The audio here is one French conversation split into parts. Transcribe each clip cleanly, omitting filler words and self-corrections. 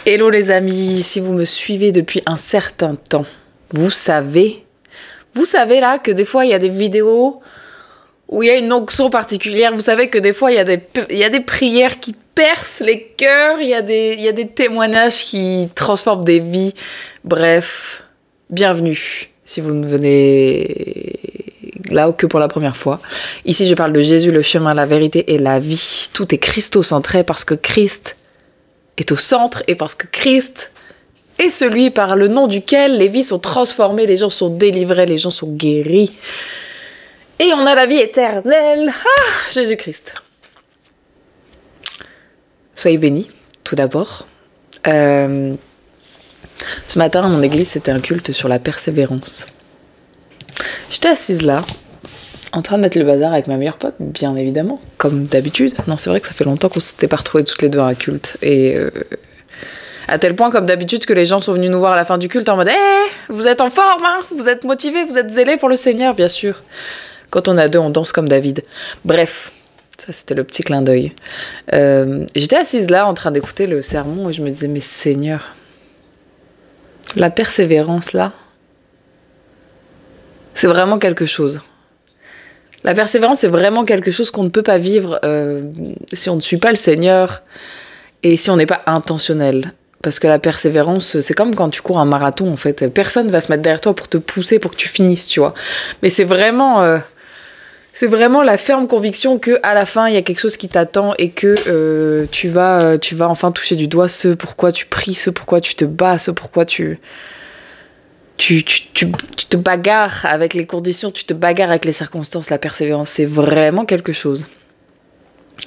Hello les amis, si vous me suivez depuis un certain temps, vous savez là que des fois il y a des vidéos où il y a une onction particulière. Vous savez que des fois il y a des prières qui percent les cœurs, il y a des témoignages qui transforment des vies. Bref, bienvenue si vous ne venez là que pour la première fois. Ici je parle de Jésus, le chemin, la vérité et la vie. Tout est christocentré parce que Christ est au centre et parce que Christ est celui par le nom duquel les vies sont transformées, les gens sont délivrés, les gens sont guéris. Et on a la vie éternelle. Ah, Jésus-Christ. Soyez bénis, tout d'abord. Ce matin, à mon église, c'était un culte sur la persévérance. J'étais assise là, en train de mettre le bazar avec ma meilleure pote, bien évidemment, comme d'habitude. Non, c'est vrai que ça fait longtemps qu'on s'était pas retrouvés toutes les deux à un culte. Et à tel point, comme d'habitude, que les gens sont venus nous voir à la fin du culte en mode « Hey, vous êtes en forme, hein, vous êtes motivés, vous êtes zélés pour le Seigneur, bien sûr. » Quand on a deux, on danse comme David. Bref, ça c'était le petit clin d'œil. J'étais assise là, en train d'écouter le sermon, et je me disais « Mais Seigneur, la persévérance là, c'est vraiment quelque chose. » La persévérance, c'est vraiment quelque chose qu'on ne peut pas vivre si on ne suit pas le Seigneur et si on n'est pas intentionnel. Parce que la persévérance, c'est comme quand tu cours un marathon, en fait. Personne ne va se mettre derrière toi pour te pousser, pour que tu finisses, tu vois. Mais c'est vraiment la ferme conviction qu'à la fin, il y a quelque chose qui t'attend et que tu vas enfin toucher du doigt ce pourquoi tu pries, ce pourquoi tu te bats, ce pourquoi tu te bagarres avec les conditions, tu te bagarres avec les circonstances. La persévérance, c'est vraiment quelque chose.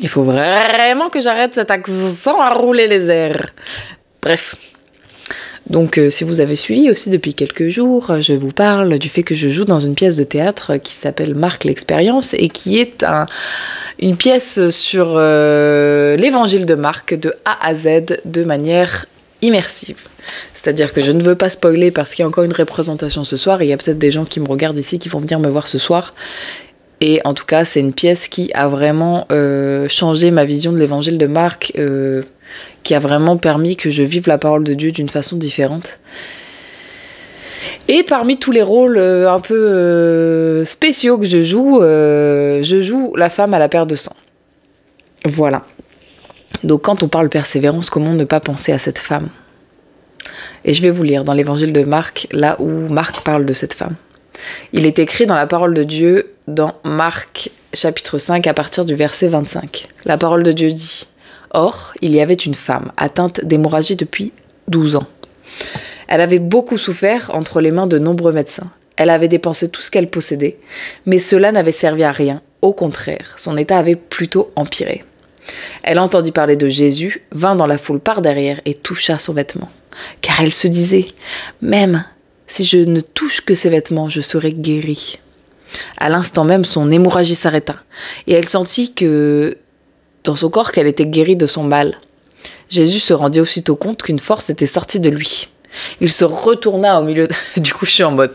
Il faut vraiment que j'arrête cet accent à rouler les airs. Bref. Donc, si vous avez suivi aussi depuis quelques jours, je vous parle du fait que je joue dans une pièce de théâtre qui s'appelle Marc l'expérience et qui est une pièce sur l'évangile de Marc de A à Z de manière immersive. C'est-à-dire que je ne veux pas spoiler parce qu'il y a encore une représentation ce soir et il y a peut-être des gens qui me regardent ici qui vont venir me voir ce soir. Et en tout cas, c'est une pièce qui a vraiment changé ma vision de l'évangile de Marc, qui a vraiment permis que je vive la parole de Dieu d'une façon différente. Et parmi tous les rôles un peu spéciaux que je joue la femme à la paire de sang. Voilà. Donc quand on parle persévérance, comment ne pas penser à cette femme ? Et je vais vous lire dans l'évangile de Marc, là où Marc parle de cette femme. Il est écrit dans la parole de Dieu, dans Marc chapitre 5, à partir du verset 25. La parole de Dieu dit « Or, il y avait une femme atteinte d'hémorragie depuis 12 ans. Elle avait beaucoup souffert entre les mains de nombreux médecins. Elle avait dépensé tout ce qu'elle possédait, mais cela n'avait servi à rien. Au contraire, son état avait plutôt empiré. Elle entendit parler de Jésus, vint dans la foule par derrière et toucha son vêtement. Car elle se disait, même si je ne touche que ses vêtements, je serai guérie. À l'instant même, son hémorragie s'arrêta, et elle sentit que dans son corps qu'elle était guérie de son mal. Jésus se rendit aussitôt compte qu'une force était sortie de lui. Il se retourna au milieu Du coup, je suis en mode...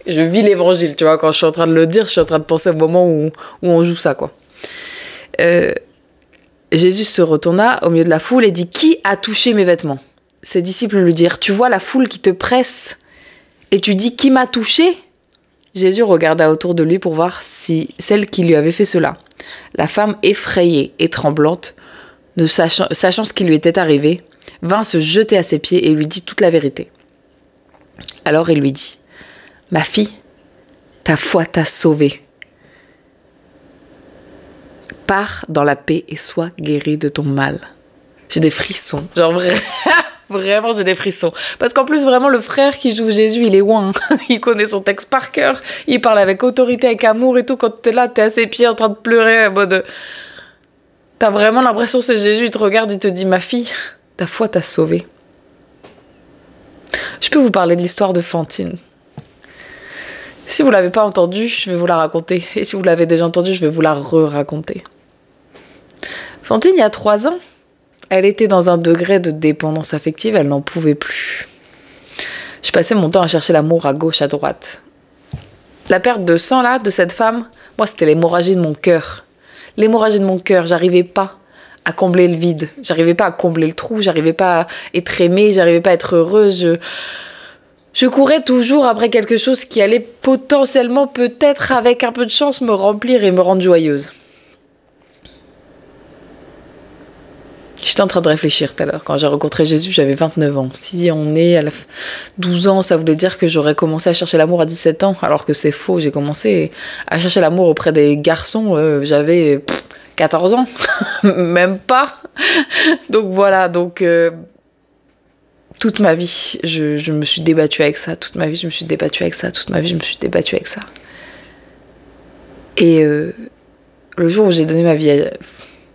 Je vis l'évangile, tu vois, quand je suis en train de le dire, je suis en train de penser au moment où on joue ça, quoi. Jésus se retourna au milieu de la foule et dit « Qui a touché mes vêtements ?» Ses disciples lui dirent « Tu vois la foule qui te presse et tu dis « Qui m'a touché ?» Jésus regarda autour de lui pour voir si celle qui lui avait fait cela. La femme effrayée et tremblante, sachant ce qui lui était arrivé, vint se jeter à ses pieds et lui dit toute la vérité. Alors il lui dit « Ma fille, ta foi t'a sauvée. Pars dans la paix et sois guérie de ton mal. » J'ai des frissons, genre vraiment j'ai des frissons. Parce qu'en plus vraiment le frère qui joue Jésus, il est ouin. Il connaît son texte par cœur, il parle avec autorité, avec amour et tout. Quand t'es là, t'es à ses pieds en train de pleurer en mode... T'as vraiment l'impression que c'est Jésus, il te regarde, il te dit « Ma fille, ta foi t'a sauvée. » Je peux vous parler de l'histoire de Fantine. Si vous l'avez pas entendue, je vais vous la raconter. Et si vous l'avez déjà entendue, je vais vous la re-raconter. Fantine, il y a 3 ans, elle était dans un degré de dépendance affective, elle n'en pouvait plus. Je passais mon temps à chercher l'amour à gauche, à droite. La perte de sang, là, de cette femme, moi, c'était l'hémorragie de mon cœur. L'hémorragie de mon cœur, j'arrivais pas à combler le vide. J'arrivais pas à combler le trou, j'arrivais pas à être aimée, j'arrivais pas à être heureuse. Je courais toujours après quelque chose qui allait potentiellement, peut-être avec un peu de chance, me remplir et me rendre joyeuse. J'étais en train de réfléchir tout à l'heure. Quand j'ai rencontré Jésus, j'avais 29 ans. Si on est à 12 ans, ça voulait dire que j'aurais commencé à chercher l'amour à 17 ans. Alors que c'est faux. J'ai commencé à chercher l'amour auprès des garçons. J'avais 14 ans. Même pas. Donc voilà. Donc toute ma vie, je me suis débattue avec ça. Toute ma vie, je me suis débattue avec ça. Toute ma vie, je me suis débattue avec ça. Et le jour où j'ai donné ma vie à...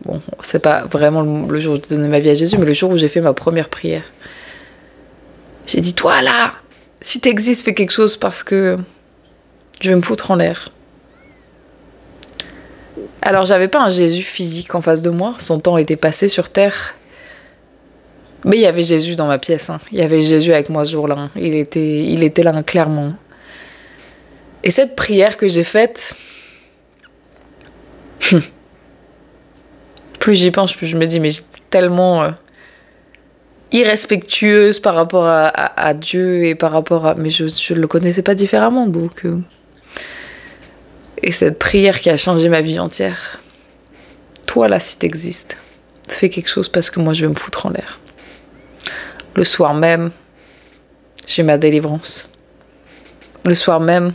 Bon, c'est pas vraiment le jour où j'ai donné ma vie à Jésus, mais le jour où j'ai fait ma première prière. J'ai dit, toi là, si t'existes, fais quelque chose parce que je vais me foutre en l'air. Alors, j'avais pas un Jésus physique en face de moi, son temps était passé sur terre. Mais il y avait Jésus dans ma pièce, hein. Il y avait Jésus avec moi ce jour-là, hein. Il était là, clairement. Et cette prière que j'ai faite... Plus j'y pense, plus je me dis, mais j'étais tellement irrespectueuse par rapport à Dieu et par rapport à... Mais je le connaissais pas différemment, donc... Et cette prière qui a changé ma vie entière. Toi, là, si t'existes, fais quelque chose parce que moi, je vais me foutre en l'air. Le soir même, j'ai ma délivrance. Le soir même,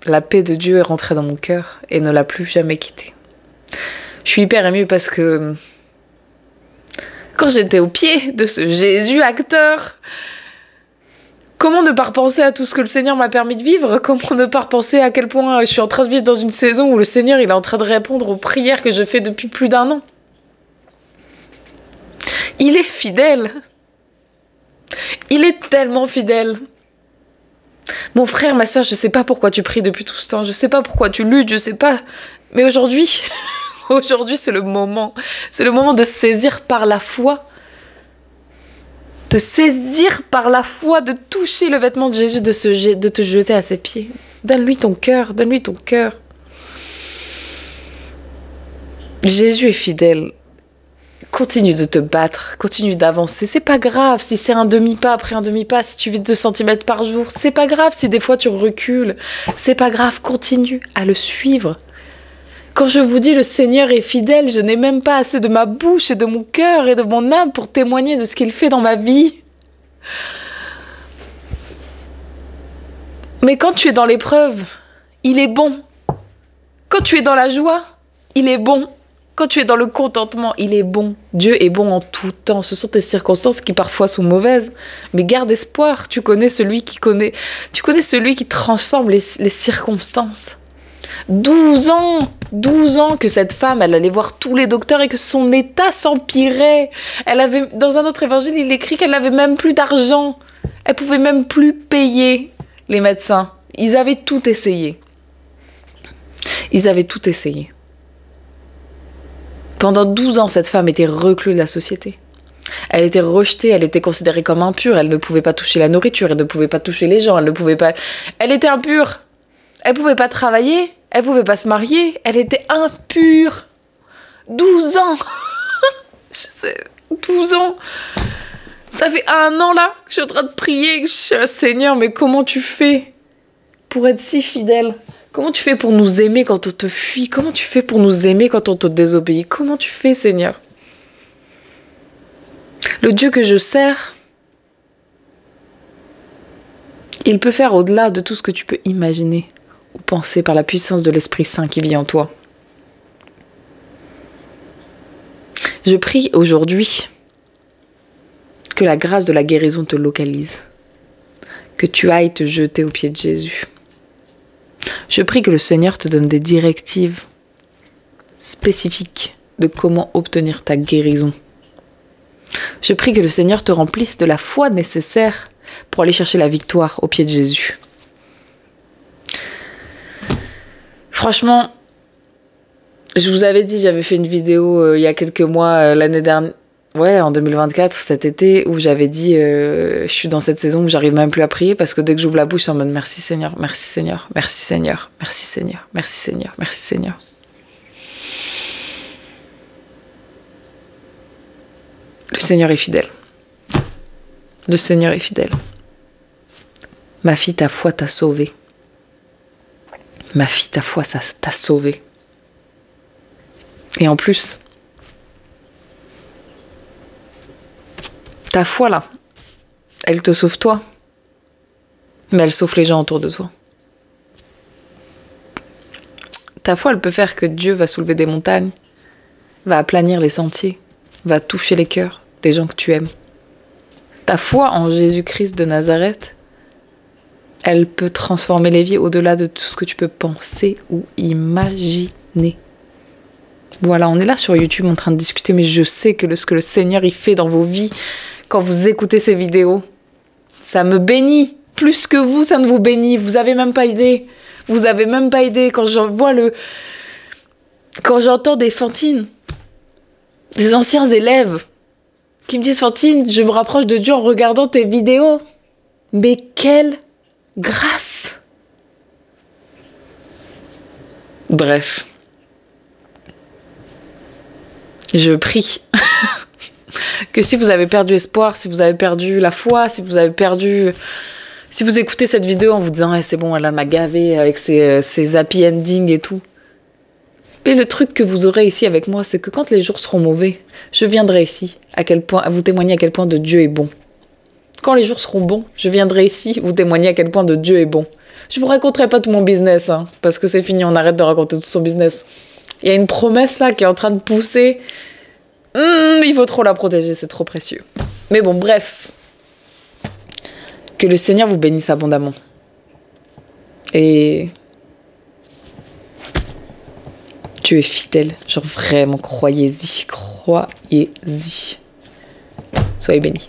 la paix de Dieu est rentrée dans mon cœur et ne l'a plus jamais quittée. Je suis hyper émue parce que quand j'étais au pied de ce Jésus acteur, comment ne pas repenser à tout ce que le Seigneur m'a permis de vivre? Comment ne pas repenser à quel point je suis en train de vivre dans une saison où le Seigneur il est en train de répondre aux prières que je fais depuis plus d'1 an? Il est fidèle. Il est tellement fidèle. Mon frère, ma soeur, je sais pas pourquoi tu pries depuis tout ce temps, je sais pas pourquoi tu luttes, je sais pas. Mais aujourd'hui... Aujourd'hui, c'est le moment. C'est le moment de saisir par la foi. De saisir par la foi, de toucher le vêtement de Jésus, de te jeter à ses pieds. Donne-lui ton cœur, donne-lui ton cœur. Jésus est fidèle. Continue de te battre, continue d'avancer. C'est pas grave si c'est un demi-pas après un demi-pas, si tu vides 2 cm par jour. C'est pas grave si des fois tu recules. C'est pas grave, continue à le suivre. Quand je vous dis le Seigneur est fidèle, je n'ai même pas assez de ma bouche et de mon cœur et de mon âme pour témoigner de ce qu'il fait dans ma vie. Mais quand tu es dans l'épreuve, il est bon. Quand tu es dans la joie, il est bon. Quand tu es dans le contentement, il est bon. Dieu est bon en tout temps. Ce sont tes circonstances qui parfois sont mauvaises. Mais garde espoir. Tu connais celui qui transforme les circonstances. 12 ans que cette femme, elle allait voir tous les docteurs et que son état s'empirait. Dans un autre évangile, il écrit qu'elle n'avait même plus d'argent. Elle pouvait même plus payer les médecins. Ils avaient tout essayé. Pendant 12 ans, cette femme était recluse de la société. Elle était rejetée, elle était considérée comme impure. Elle ne pouvait pas toucher la nourriture, elle ne pouvait pas toucher les gens, Elle était impure. Elle pouvait pas travailler, elle pouvait pas se marier, elle était impure. 12 ans. 12 ans. Ça fait 1 an là que je suis en train de prier, que je suis Seigneur, mais comment tu fais pour être si fidèle? Comment tu fais pour nous aimer quand on te fuit? Comment tu fais pour nous aimer quand on te désobéit? Comment tu fais, Seigneur? Le Dieu que je sers, il peut faire au-delà de tout ce que tu peux imaginer ou penser par la puissance de l'Esprit Saint qui vit en toi. Je prie aujourd'hui que la grâce de la guérison te localise, que tu ailles te jeter aux pieds de Jésus. Je prie que le Seigneur te donne des directives spécifiques de comment obtenir ta guérison. Je prie que le Seigneur te remplisse de la foi nécessaire pour aller chercher la victoire aux pieds de Jésus. Franchement, je vous avais dit, j'avais fait une vidéo il y a quelques mois, l'année dernière, ouais, en 2024, cet été, où j'avais dit, je suis dans cette saison où j'arrive même plus à prier parce que dès que j'ouvre la bouche, je suis en mode merci Seigneur, merci Seigneur, merci Seigneur, merci Seigneur, merci Seigneur, merci Seigneur. Le Seigneur est fidèle. Le Seigneur est fidèle. Ma fille, ta foi t'a sauvée. Ma fille, ta foi, ça t'a sauvée. Et en plus, ta foi là, elle te sauve toi, mais elle sauve les gens autour de toi. Ta foi, elle peut faire que Dieu va soulever des montagnes, va aplanir les sentiers, va toucher les cœurs des gens que tu aimes. Ta foi en Jésus-Christ de Nazareth, elle peut transformer les vies au-delà de tout ce que tu peux penser ou imaginer. Voilà, on est là sur YouTube en train de discuter, mais je sais que ce que le Seigneur il fait dans vos vies quand vous écoutez ces vidéos, ça me bénit. Plus que vous, ça ne vous bénit. Vous avez même pas idée. Vous avez même pas idée. Quand j'entends des Fantine, des anciens élèves, qui me disent « Fantine, je me rapproche de Dieu en regardant tes vidéos. » Mais quelle grâce! Bref. Je prie que si vous avez perdu espoir, si vous avez perdu la foi, si vous écoutez cette vidéo en vous disant hey, c'est bon, elle m'a gavé avec ses happy endings et tout. Mais le truc que vous aurez ici avec moi, c'est que quand les jours seront mauvais, je viendrai ici à vous témoigner à quel point de Dieu est bon. Quand les jours seront bons, je viendrai ici vous témoigner à quel point de Dieu est bon. Je vous raconterai pas tout mon business, hein, parce que c'est fini, on arrête de raconter tout son business. Il y a une promesse là qui est en train de pousser. Il faut trop la protéger, c'est trop précieux. Mais bon, bref. Que le Seigneur vous bénisse abondamment. Et Dieu est fidèle. Genre vraiment, croyez-y. Croyez-y. Soyez bénis.